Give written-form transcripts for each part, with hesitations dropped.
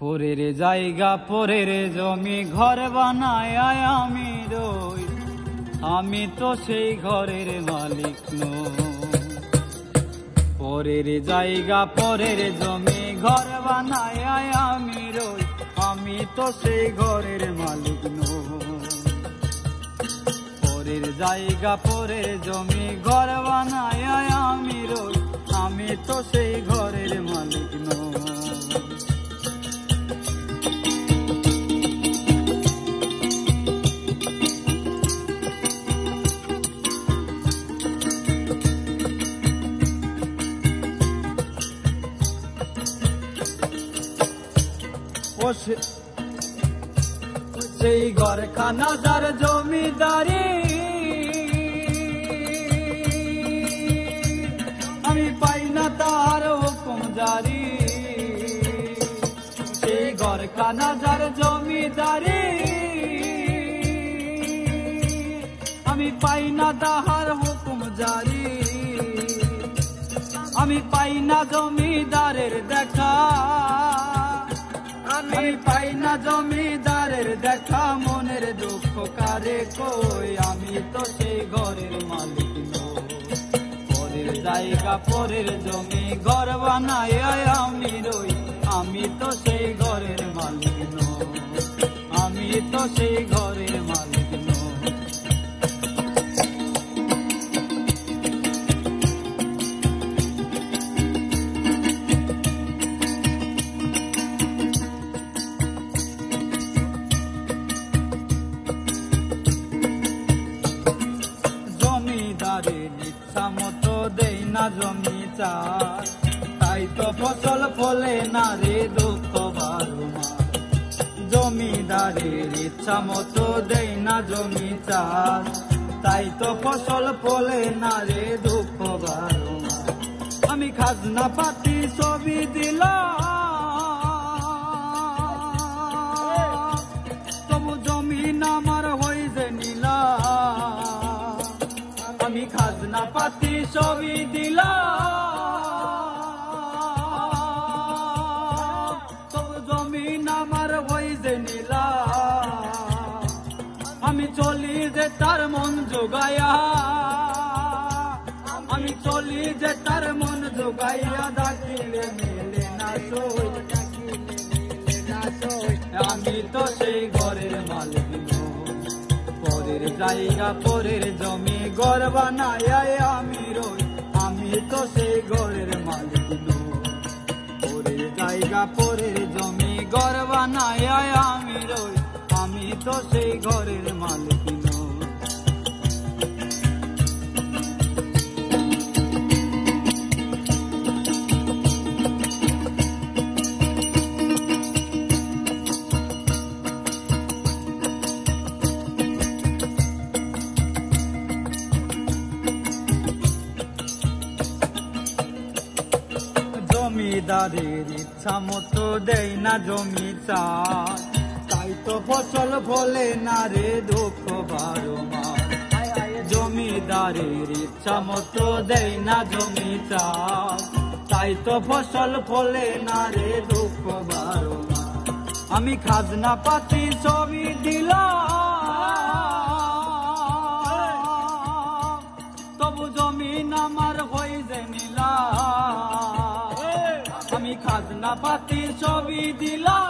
পরের জায়গা পরের জমি ঘর বানায় আমি রই, আমি তো সেই ঘরের মালিক নই। পরের জায়গা পরের জমি ঘর বানায় আমি রই, আমি তো সেই ঘরের মালিক নই। পরের জায়গা পরের জমি ঘর বানায় আমি রই, আমি তো সেই ঘরের মালিক নই। সেই ঘরখানা যার জমিদারি, আমি পাই না তার হুকুম জারি। সেই ঘরখানা যার জমিদারি, আমি পাই না তাহার হুকুম জারি। আমি পাই না জমিদারের দেখা, আমি পাই না জমিদারের দেখা, মনের দুঃখ কারে কই, আমি তো সেই ঘরের মালিক নই। পরের জায়গা পরের জমি ঘর বানায় আমি রই, আমি তো সেই ঘরের মালিক নই। আমি তো সেই ঘরের মালিক নই। ইচ্ছা মতো দেই না জমি চাষ, তাই তো ফসল ফলে না রে দুঃখ বারুমা। জমিদারের ইচ্ছা মতো দেই না জমি চাষ, তাই তো ফসল ফলে না রে দুঃখ বারুমা। আমি খাজনা পাতি ছবি দিলাম, তবু জমিন আমার হই যে নীলা। আমি খাজনা পাতি ছবি দিলাম, তবু জমিন আমার হই যে নীলা। আমি চলি যে তার মন জোগাইয়া, আমি চলি যে তার মন জোগাইয়া, ডাকিলে মেলে না সই। আমি তো সেই ঘরের মালিক নই। পরের জায়গা পরের জমি ঘর বানায় আমি রই, আমি তো সেই ঘরের মালিক নই। পরের জায়গা পরের জমি ঘর বানায় আমি রই, আমি তো সেই ঘরের মালিক নই। জমিদারের ইচ্ছা মতো দেই না জমি চাষ, তাই তো ফসল ফলে না রে দুঃখ বারুমা। জমিদারের ইচ্ছা মতো দেই না জমি চাষ, তাই তো ফসল ফলে না রে দুঃখ বারুমা। আমি খাজনা পাতি ছবি দিলাম, তবু জমিন আমার হই যে নীলা। আমি খাজনা পাতি ছবি দিলাম,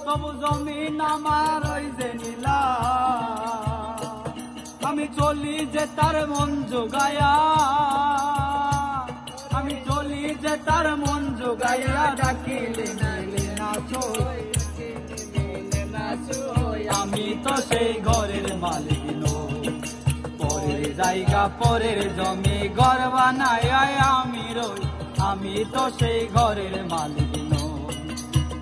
তবু জমিন আমার ওই যে নীলা। আমি চলি যে তার মন জোগাইয়া, আমি চলি যে তার মন জোগাইয়া, ডাকিলে মেলে না সই। আমি তো সেই ঘরের মালিক নই। পরের জায়গা পরের জমি ঘর বানায় আমি রই, আমি তো সেই ঘরের মালিক নই।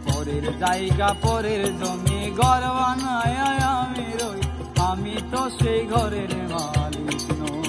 পরের জায়গা পরের জমি ঘর বানায় আমি রই, আমি তো সেই ঘরের মালিক নই।